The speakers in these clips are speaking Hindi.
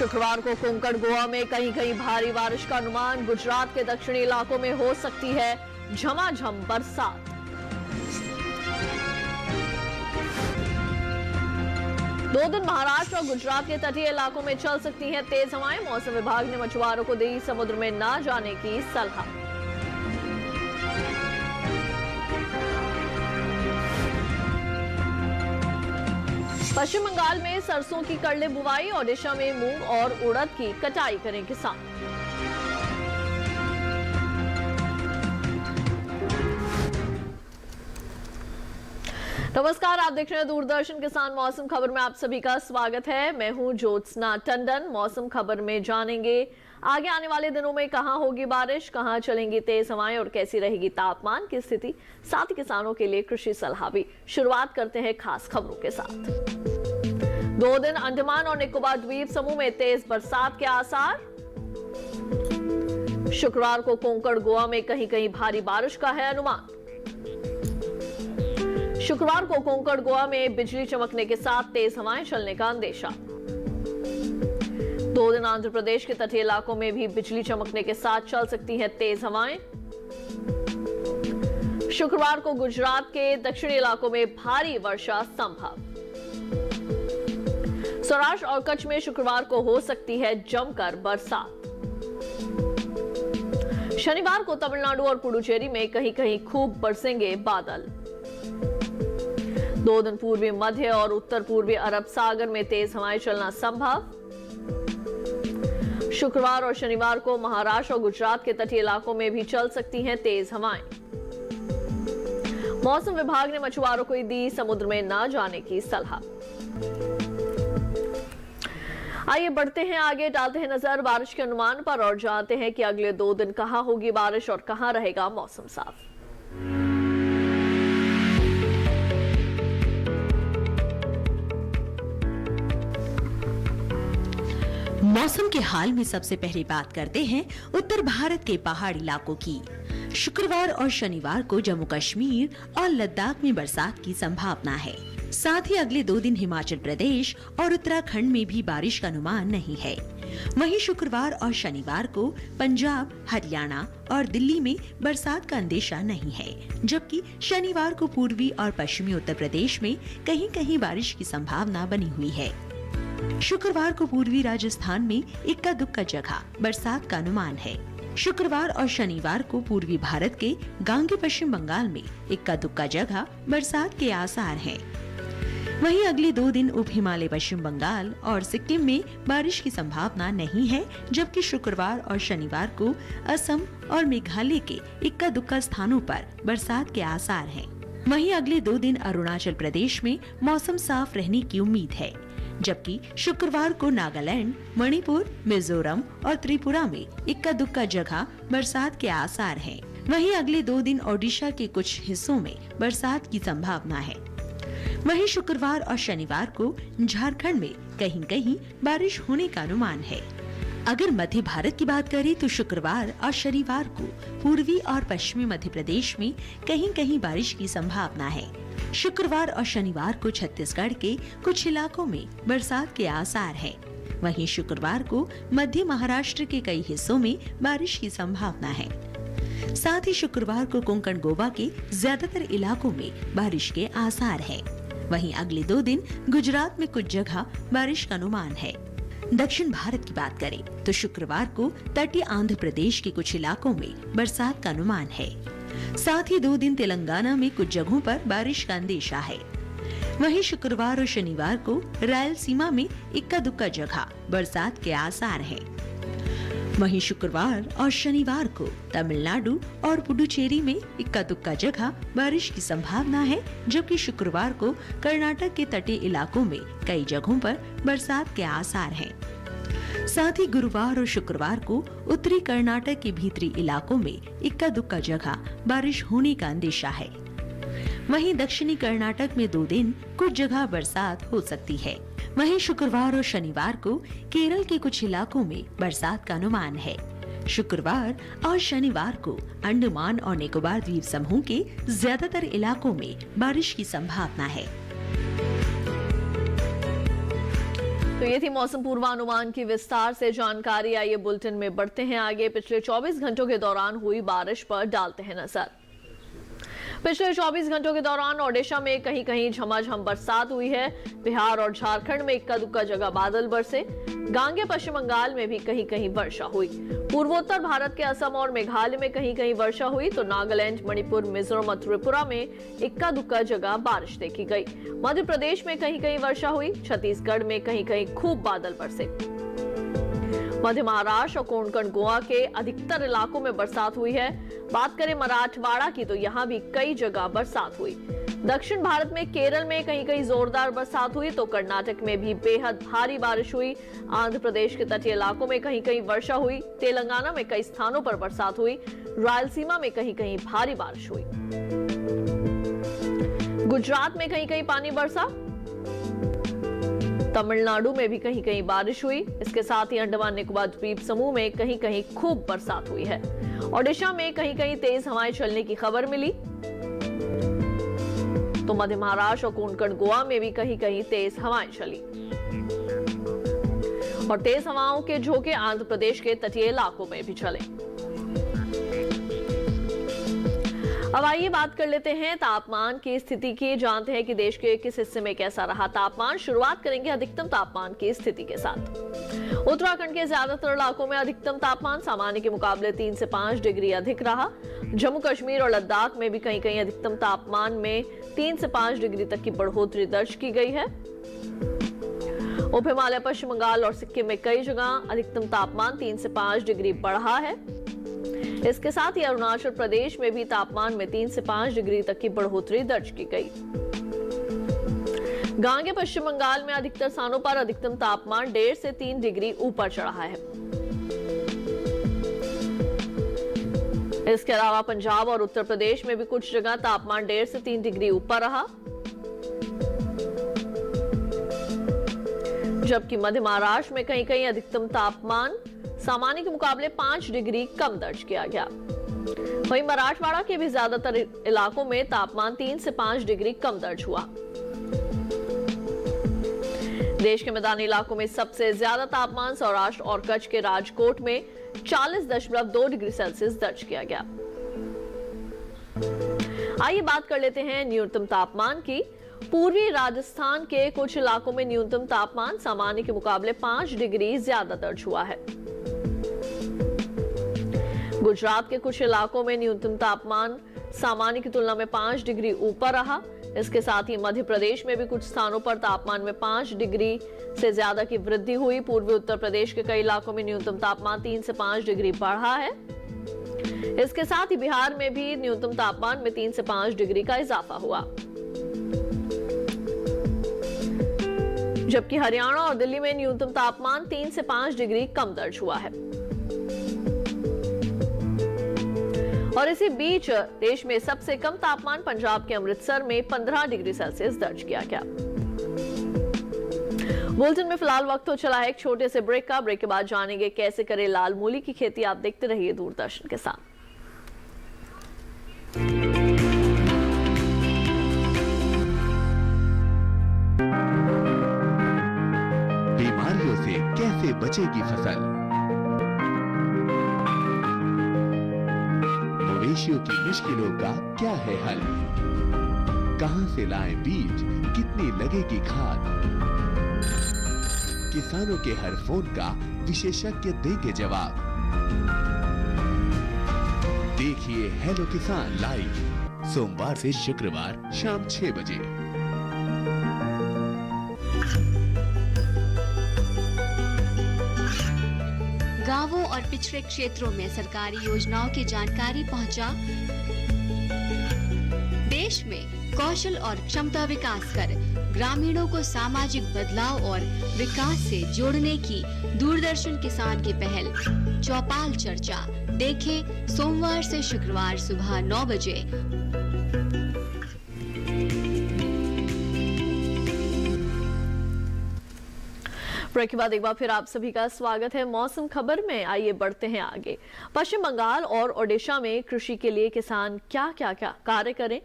शुक्रवार को कोंकण गोवा में कहीं कहीं भारी बारिश का अनुमान। गुजरात के दक्षिणी इलाकों में हो सकती है झमाझम बरसात। दो दिन महाराष्ट्र और गुजरात के तटीय इलाकों में चल सकती हैं तेज हवाएं। मौसम विभाग ने मछुआरों को दी समुद्र में न जाने की सलाह। पश्चिम बंगाल में सरसों की कर ले बुवाई। ओडिशा में मूंग और उड़द की कटाई करें किसान। नमस्कार, आप देख रहे हैं दूरदर्शन किसान मौसम खबर में आप सभी का स्वागत है। मैं हूं ज्योत्सना टंडन। मौसम खबर में जानेंगे आगे आने वाले दिनों में कहां होगी बारिश, कहां चलेंगी तेज हवाएं और कैसी रहेगी तापमान की स्थिति, साथ ही किसानों के लिए कृषि सलाह भी। शुरुआत करते हैं खास खबरों के साथ। 2 दिन अंडमान और निकोबार द्वीप समूह में तेज बरसात के आसार। शुक्रवार को कोंकण गोवा में कहीं कहीं भारी बारिश का है अनुमान। शुक्रवार को कोंकण गोवा में बिजली चमकने के साथ तेज हवाएं चलने का अंदेशा। 2 दिन आंध्र प्रदेश के तटीय इलाकों में भी बिजली चमकने के साथ चल सकती हैं तेज हवाएं। शुक्रवार को गुजरात के दक्षिणी इलाकों में भारी वर्षा संभव। सौराष्ट्र और कच्छ में शुक्रवार को हो सकती है जमकर बरसात। शनिवार को तमिलनाडु और पुडुचेरी में कहीं कहीं खूब बरसेंगे बादल। 2 दिन पूर्वी मध्य और उत्तर पूर्वी अरब सागर में तेज हवाएं चलना संभव। शुक्रवार और शनिवार को महाराष्ट्र और गुजरात के तटीय इलाकों में भी चल सकती हैं तेज हवाएं। मौसम विभाग ने मछुआरों को दी समुद्र में न जाने की सलाह। आइए बढ़ते हैं आगे, डालते हैं नजर बारिश के अनुमान पर और जानते हैं कि अगले 2 दिन कहां होगी बारिश और कहां रहेगा मौसम साफ। मौसम के हाल में सबसे पहले बात करते हैं उत्तर भारत के पहाड़ी इलाकों की। शुक्रवार और शनिवार को जम्मू कश्मीर और लद्दाख में बरसात की संभावना है। साथ ही अगले 2 दिन हिमाचल प्रदेश और उत्तराखंड में भी बारिश का अनुमान नहीं है। वहीं शुक्रवार और शनिवार को पंजाब, हरियाणा और दिल्ली में बरसात का अंदेशा नहीं है, जबकि शनिवार को पूर्वी और पश्चिमी उत्तर प्रदेश में कहीं कहीं बारिश की संभावना बनी हुई है। शुक्रवार को पूर्वी राजस्थान में इक्का दुक्का जगह बरसात का अनुमान है। शुक्रवार और शनिवार को पूर्वी भारत के गांगे पश्चिम बंगाल में इक्का दुक्का जगह बरसात के आसार हैं। वहीं अगले 2 दिन उप हिमालय पश्चिम बंगाल और सिक्किम में बारिश की संभावना नहीं है, जबकि शुक्रवार और शनिवार को असम और मेघालय के इक्का दुक्का स्थानों पर बरसात के आसार हैं। वहीं अगले 2 दिन अरुणाचल प्रदेश में मौसम साफ रहने की उम्मीद है, जबकि शुक्रवार को नागालैंड, मणिपुर, मिजोरम और त्रिपुरा में इक्का दुक्का जगह बरसात के आसार हैं। वहीं अगले 2 दिन ओडिशा के कुछ हिस्सों में बरसात की संभावना है। वहीं शुक्रवार और शनिवार को झारखंड में कहीं कहीं बारिश होने का अनुमान है। अगर मध्य भारत की बात करें तो शुक्रवार और शनिवार को पूर्वी और पश्चिमी मध्य प्रदेश में कहीं कहीं बारिश की संभावना है। शुक्रवार और शनिवार को छत्तीसगढ़ के कुछ इलाकों में बरसात के आसार है। वहीं शुक्रवार को मध्य महाराष्ट्र के कई हिस्सों में बारिश की संभावना है। साथ ही शुक्रवार को कोंकण गोवा के ज्यादातर इलाकों में बारिश के आसार है। वहीं अगले 2 दिन गुजरात में कुछ जगह बारिश का अनुमान है। दक्षिण भारत की बात करें तो शुक्रवार को तटीय आंध्र प्रदेश के कुछ इलाकों में बरसात का अनुमान है। साथ ही 2 दिन तेलंगाना में कुछ जगहों पर बारिश का अंदेशा है। वहीं शुक्रवार और शनिवार को रायलसीमा में इक्का दुक्का जगह बरसात के आसार हैं। वहीं शुक्रवार और शनिवार को तमिलनाडु और पुडुचेरी में इक्का दुक्का जगह बारिश की संभावना है, जबकि शुक्रवार को कर्नाटक के तटीय इलाकों में कई जगहों पर बरसात के आसार हैं। साथ ही गुरुवार और शुक्रवार को उत्तरी कर्नाटक के भीतरी इलाकों में इक्का दुक्का जगह बारिश होने का अंदेशा है। वहीं दक्षिणी कर्नाटक में 2 दिन कुछ जगह बरसात हो सकती है। वहीं शुक्रवार और शनिवार को केरल के कुछ इलाकों में बरसात का अनुमान है। शुक्रवार और शनिवार को अंडमान और निकोबार द्वीप समूह के ज्यादातर इलाकों में बारिश की संभावना है। तो ये थी मौसम पूर्वानुमान की विस्तार से जानकारी। आइए बुलेटिन में बढ़ते हैं आगे। पिछले 24 घंटों के दौरान हुई बारिश पर डालते हैं नजर। पिछले 24 घंटों के दौरान ओडिशा में कहीं कहीं झमाझम बरसात हुई है। बिहार और झारखंड में इक्का दुक्का जगह बादल बरसे। गांगे पश्चिम बंगाल में भी कहीं कहीं वर्षा हुई। पूर्वोत्तर भारत के असम और मेघालय में कहीं कहीं वर्षा हुई तो नागालैंड, मणिपुर, मिजोरम और त्रिपुरा में इक्का दुक्का जगह बारिश देखी गई। मध्य प्रदेश में कहीं कहीं वर्षा हुई। छत्तीसगढ़ में कहीं कहीं खूब बादल बरसे। मध्य महाराष्ट्र और कोंकण गोवा के अधिकतर इलाकों में बरसात हुई है। बात करें मराठवाड़ा की तो यहाँ भी कई जगह बरसात हुई। दक्षिण भारत में केरल में कहीं कहीं जोरदार बरसात हुई तो कर्नाटक में भी बेहद भारी बारिश हुई। आंध्र प्रदेश के तटीय इलाकों में कहीं कहीं वर्षा हुई। तेलंगाना में कई स्थानों पर बरसात हुई। रायलसीमा में कहीं कहीं भारी बारिश हुई। गुजरात में कहीं कहीं पानी बरसा। तमिलनाडु में भी कहीं कहीं बारिश हुई। इसके साथ ही अंडमान निकोबार द्वीप समूह में कहीं कहीं खूब बरसात हुई है। ओडिशा में कहीं कहीं तेज हवाएं चलने की खबर मिली तो मध्य महाराष्ट्र और कोंकण गोवा में भी कहीं कहीं तेज हवाएं चली और तेज हवाओं के झोंके आंध्र प्रदेश के तटीय इलाकों में भी चले। अब आइए बात कर लेते हैं तापमान की स्थिति की। जानते हैं कि देश के किस हिस्से में कैसा रहा तापमान। शुरुआत करेंगे अधिकतम तापमान की स्थिति के साथ। उत्तराखंड के ज्यादातर इलाकों में अधिकतम तापमान सामान्य के मुकाबले 3 से 5 डिग्री अधिक रहा। जम्मू कश्मीर और लद्दाख में भी कहीं कहीं अधिकतम तापमान में 3 से 5 डिग्री तक की बढ़ोतरी दर्ज की गई है। उप हिमालय, पश्चिम बंगाल और सिक्किम में कई जगह अधिकतम तापमान 3 से 5 डिग्री बढ़ा है। इसके साथ ही अरुणाचल प्रदेश में भी तापमान में 3 से 5 डिग्री तक की बढ़ोतरी दर्ज की गई। गांगे पश्चिम बंगाल में अधिकतर स्थानों पर अधिकतम तापमान 1.5 से 3 डिग्री ऊपर चढ़ा है। इसके अलावा पंजाब और उत्तर प्रदेश में भी कुछ जगह तापमान 1.5 से 3 डिग्री ऊपर रहा, जबकि मध्य महाराष्ट्र में कहीं कहीं अधिकतम तापमान सामान्य के मुकाबले 5 डिग्री कम दर्ज किया गया। वहीं मराठवाड़ा के भी ज्यादातर इलाकों में तापमान 3 से 5 डिग्री कम दर्ज हुआ। देश के मैदानी इलाकों में सबसे ज्यादा तापमान सौराष्ट्र और कच्छ के राजकोट में 40.2 डिग्री सेल्सियस दर्ज किया गया। आइए बात कर लेते हैं न्यूनतम तापमान की। पूर्वी राजस्थान के कुछ इलाकों में न्यूनतम तापमान सामान्य के मुकाबले 5 डिग्री ज्यादा दर्ज हुआ है। गुजरात के कुछ इलाकों में न्यूनतम तापमान सामान्य की तुलना में 5 डिग्री ऊपर रहा। इसके साथ ही मध्य प्रदेश में भी कुछ स्थानों पर तापमान में 5 डिग्री से ज्यादा की वृद्धि हुई। पूर्वी उत्तर प्रदेश के कई इलाकों में न्यूनतम तापमान 3 से 5 डिग्री बढ़ा है। इसके साथ ही बिहार में भी न्यूनतम तापमान में 3 से 5 डिग्री का इजाफा हुआ, जबकि हरियाणा और दिल्ली में न्यूनतम तापमान 3 से 5 डिग्री कम दर्ज हुआ है। और इसी बीच देश में सबसे कम तापमान पंजाब के अमृतसर में 15 डिग्री सेल्सियस दर्ज किया गया। बुलेटिन में फिलहाल वक्त हो चला है एक छोटे से ब्रेक का। ब्रेक के बाद जानेंगे कैसे करें लाल मूली की खेती। आप देखते रहिए दूरदर्शन के साथ। बीमारियों से कैसे बचेगी फसल, मवेशियों की मुश्किलों का क्या है हल, कहां से लाएं बीज, कितनी लगेगी खाद, किसानों के हर फोन का विशेषज्ञ देंगे जवाब। देखिए हेलो किसान लाइव सोमवार से शुक्रवार शाम 6 बजे। गांवों और पिछड़े क्षेत्रों में सरकारी योजनाओं की जानकारी पहुंचा। देश में कौशल और क्षमता विकास कर ग्रामीणों को सामाजिक बदलाव और विकास से जोड़ने की दूरदर्शन किसान की पहल चौपाल चर्चा देखें सोमवार से शुक्रवार सुबह 9 बजे। ब्रेक के बाद एक बार फिर आप सभी का स्वागत है मौसम खबर में। आइए बढ़ते हैं आगे। पश्चिम बंगाल और ओडिशा में कृषि के लिए किसान क्या कार्य करें,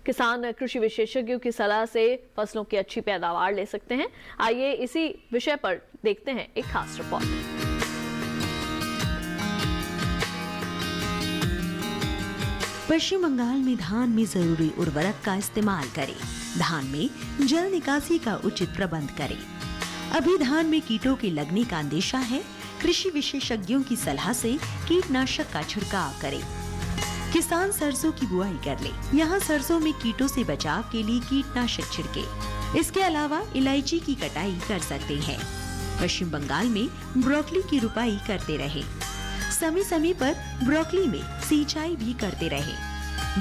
किसान कृषि विशेषज्ञों की सलाह से फसलों की अच्छी पैदावार ले सकते हैं। आइए इसी विषय पर देखते हैं एक खास रिपोर्ट। पश्चिम बंगाल में धान में जरूरी उर्वरक का इस्तेमाल करें। धान में जल निकासी का उचित प्रबंध करें। अभी धान में कीटों के लगने का अंदेशा है। कृषि विशेषज्ञों की सलाह से कीटनाशक का छिड़काव करें। किसान सरसों की बुआई कर ले। यहाँ सरसों में कीटों से बचाव के लिए कीटनाशक छिड़के। इसके अलावा इलायची की कटाई कर सकते हैं। पश्चिम बंगाल में ब्रोकली की रुपाई करते रहे। समय समय पर ब्रोकली में सिंचाई भी करते रहे।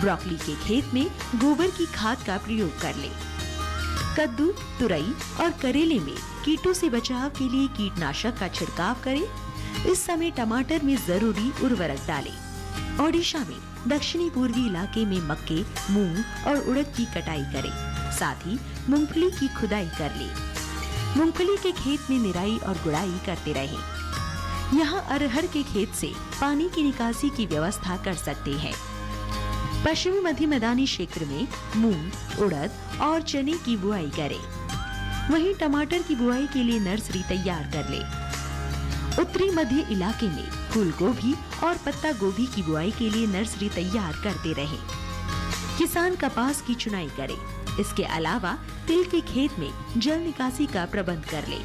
ब्रोकली के खेत में गोबर की खाद का प्रयोग कर ले। कद्दू, तुरई और करेले में कीटों से बचाव के लिए कीटनाशक का छिड़काव करें। इस समय टमाटर में जरूरी उर्वरक डालें। ओडिशा में दक्षिणी पूर्वी इलाके में मक्के, मूंग और उड़द की कटाई करें। साथ ही मूंगफली की खुदाई कर ले। मूंगफली के खेत में निराई और गुड़ाई करते रहे। यहाँ अरहर के खेत से पानी की निकासी की व्यवस्था कर सकते हैं। पश्चिमी मध्य मैदानी क्षेत्र में मूंग, उड़द और चने की बुआई करें। वहीं टमाटर की बुआई के लिए नर्सरी तैयार कर ले। उत्तरी मध्य इलाके में फूल गोभी और पत्ता गोभी की बुआई के लिए नर्सरी तैयार करते रहे। किसान कपास की चुनाई करे। इसके अलावा तिल के खेत में जल निकासी का प्रबंध कर ले।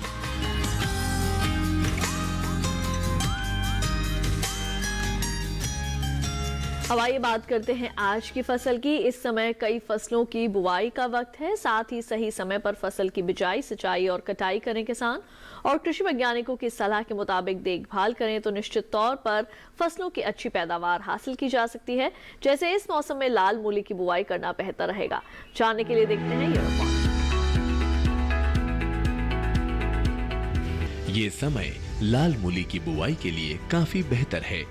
अब आइए बात करते हैं आज की फसल की। इस समय कई फसलों की बुआई का वक्त है। साथ ही सही समय पर फसल की बिजाई, सिंचाई और कटाई करें किसान, और कृषि वैज्ञानिकों की सलाह के मुताबिक देखभाल करें तो निश्चित तौर पर फसलों की अच्छी पैदावार हासिल की जा सकती है। जैसे इस मौसम में लाल मूली की बुआई करना बेहतर रहेगा। जानने के लिए देखते हैं ये रिपोर्ट। ये समय लाल मूली की बुआई के लिए काफी बेहतर है।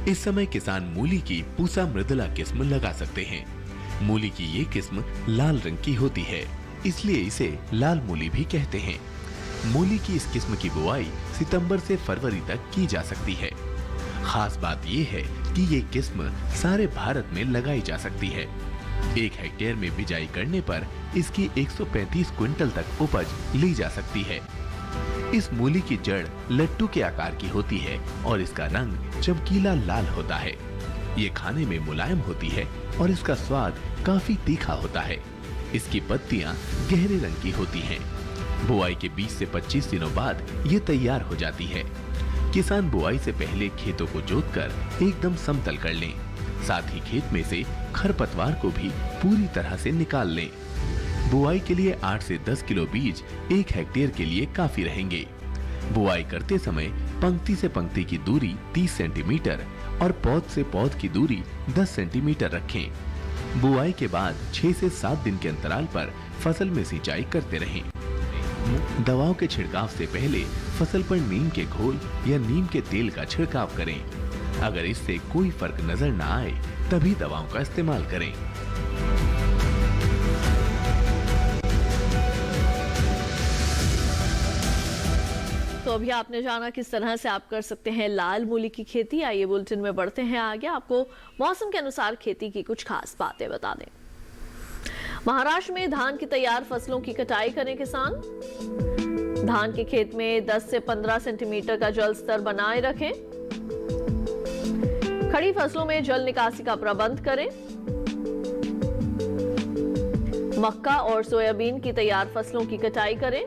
इस समय किसान मूली की पूसा मृदुला किस्म लगा सकते हैं। मूली की ये किस्म लाल रंग की होती है, इसलिए इसे लाल मूली भी कहते हैं। मूली की इस किस्म की बुआई सितंबर से फरवरी तक की जा सकती है। खास बात ये है कि ये किस्म सारे भारत में लगाई जा सकती है। 1 हेक्टेयर में बिजाई करने पर इसकी 135 क्विंटल तक उपज ली जा सकती है। इस मूली की जड़ लट्टू के आकार की होती है और इसका रंग चमकीला लाल होता है। ये खाने में मुलायम होती है और इसका स्वाद काफी तीखा होता है। इसकी पत्तियां गहरे रंग की होती हैं। बुआई के 20 से 25 दिनों बाद ये तैयार हो जाती है। किसान बुआई से पहले खेतों को जोतकर एकदम समतल कर लें। साथ ही खेत में से खरपतवार को भी पूरी तरह से निकाल लें। बुआई के लिए 8 से 10 किलो बीज 1 हेक्टेयर के लिए काफी रहेंगे। बुआई करते समय पंक्ति से पंक्ति की दूरी 30 सेंटीमीटर और पौध से पौध की दूरी 10 सेंटीमीटर रखें। बुआई के बाद 6 से 7 दिन के अंतराल पर फसल में सिंचाई करते रहें। दवाओं के छिड़काव से पहले फसल पर नीम के घोल या नीम के तेल का छिड़काव करें। अगर इससे कोई फर्क नजर न आए तभी दवाओं का इस्तेमाल करें। तो अभी आपने जाना किस तरह से आप कर सकते हैं लाल मूली की खेती। आइए बुलेटिन में बढ़ते हैं आगे। आपको मौसम के अनुसार खेती की कुछ खास बातें बता दें। महाराष्ट्र में धान की तैयार फसलों की कटाई करें किसान। धान के खेत में 10 से 15 सेंटीमीटर का जल स्तर बनाए रखें। खड़ी फसलों में जल निकासी का प्रबंध करें। मक्का और सोयाबीन की तैयार फसलों की कटाई करें।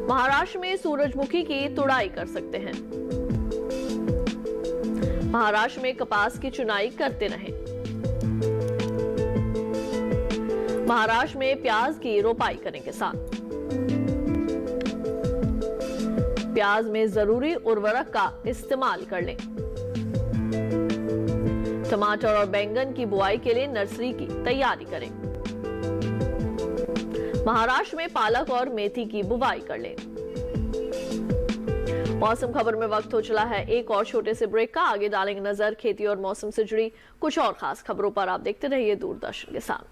महाराष्ट्र में सूरजमुखी की तुड़ाई कर सकते हैं। महाराष्ट्र में कपास की चुनाई करते रहें। महाराष्ट्र में प्याज की रोपाई करें किसान। प्याज में जरूरी उर्वरक का इस्तेमाल कर लें। टमाटर और बैंगन की बुआई के लिए नर्सरी की तैयारी करें। महाराष्ट्र में पालक और मेथी की बुवाई कर लें। मौसम खबर में वक्त हो चला है एक और छोटे से ब्रेक का। आगे डालेंगे नजर खेती और मौसम से जुड़ी कुछ और खास खबरों पर। आप देखते रहिए दूरदर्शन के साथ।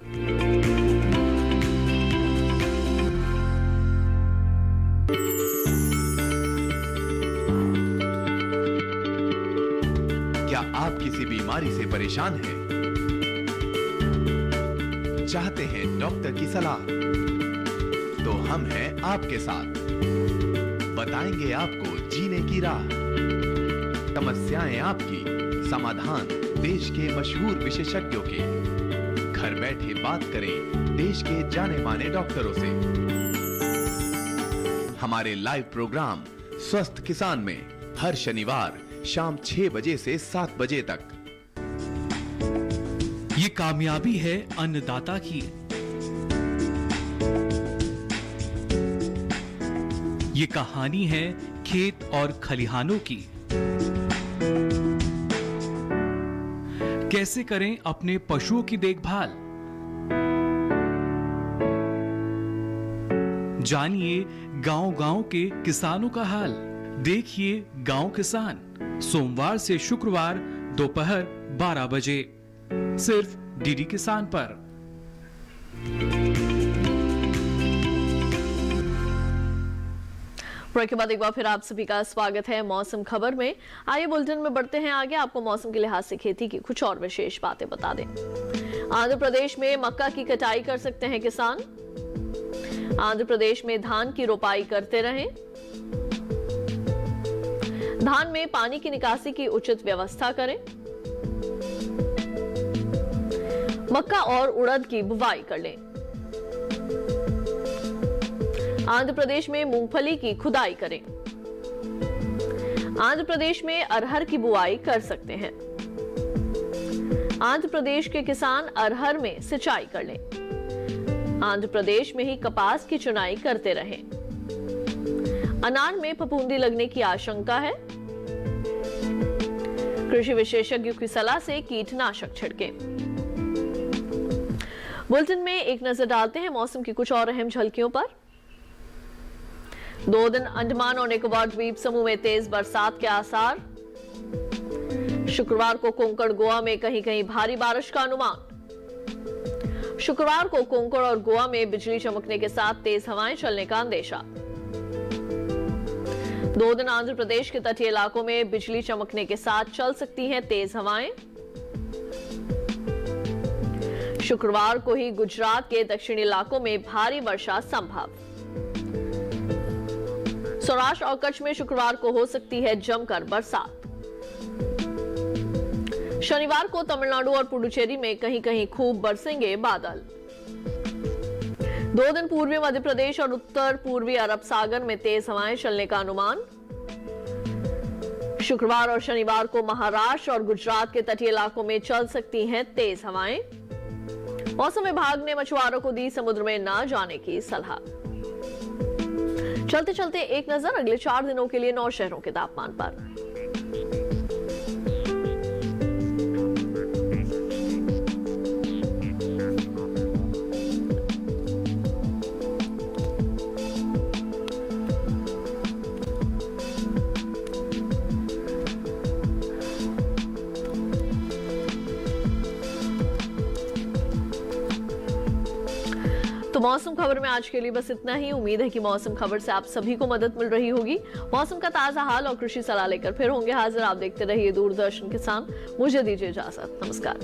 क्या आप किसी बीमारी से परेशान हैं? चाहते हैं डॉक्टर की सलाह, तो हम हैं आपके साथ। बताएंगे आपको जीने की राह, समस्याएं आपकी, समाधान देश के मशहूर विशेषज्ञों के। घर बैठे बात करें देश के जाने माने डॉक्टरों से। हमारे लाइव प्रोग्राम स्वस्थ किसान में हर शनिवार शाम 6 बजे से 7 बजे तक। ये कामयाबी है अन्नदाता की, ये कहानी है खेत और खलिहानों की। कैसे करें अपने पशुओं की देखभाल, जानिए गांव-गांव के किसानों का हाल। देखिए गांव किसान, सोमवार से शुक्रवार दोपहर 12 बजे सिर्फ डीडी किसान पर। ब्रेक के बाद एक बार फिर आप सभी का स्वागत है मौसम खबर में। आइए बुलेटिन में बढ़ते हैं आगे, आपको मौसम के लिहाज से खेती की कुछ और विशेष बातें बता दें। आंध्र प्रदेश में मक्का की कटाई कर सकते हैं किसान। आंध्र प्रदेश में धान की रोपाई करते रहें। धान में पानी की निकासी की उचित व्यवस्था करें। मक्का और उड़द की बुवाई कर लें। आंध्र प्रदेश में मूंगफली की खुदाई करें। आंध्र प्रदेश में अरहर की बुआई कर सकते हैं। आंध्र प्रदेश के किसान अरहर में सिंचाई कर लें। आंध्र प्रदेश में ही कपास की चुनाई करते रहें। अनार में फफूंदी लगने की आशंका है। कृषि विशेषज्ञों की सलाह से कीटनाशक छिड़कें। बुलेटिन में एक नजर डालते हैं मौसम की कुछ और अहम झलकियों पर। 2 दिन अंडमान और निकोबार द्वीप समूह में तेज बरसात के आसार। शुक्रवार को कोंकण गोवा में कहीं कहीं भारी बारिश का अनुमान। शुक्रवार को कोंकण और गोवा में बिजली चमकने के साथ तेज हवाएं चलने का अंदेशा। 2 दिन आंध्र प्रदेश के तटीय इलाकों में बिजली चमकने के साथ चल सकती हैं तेज हवाएं। शुक्रवार को ही गुजरात के दक्षिणी इलाकों में भारी वर्षा संभव। सौराष्ट्र और कच्छ में शुक्रवार को हो सकती है जमकर बरसात। शनिवार को तमिलनाडु और पुडुचेरी में कहीं कहीं खूब बरसेंगे बादल। 2 दिन पूर्वी मध्य प्रदेश और उत्तर पूर्वी अरब सागर में तेज हवाएं चलने का अनुमान। शुक्रवार और शनिवार को महाराष्ट्र और गुजरात के तटीय इलाकों में चल सकती हैं तेज हवाएं। मौसम विभाग ने मछुआरों को दी समुद्र में न जाने की सलाह। चलते चलते एक नजर अगले 4 दिनों के लिए 9 शहरों के तापमान पर। तो मौसम खबर में आज के लिए बस इतना ही। उम्मीद है कि मौसम खबर से आप सभी को मदद मिल रही होगी। मौसम का ताजा हाल और कृषि सलाह लेकर फिर होंगे हाजिर। आप देखते रहिए दूरदर्शन किसान। मुझे दीजिए इजाजत। नमस्कार।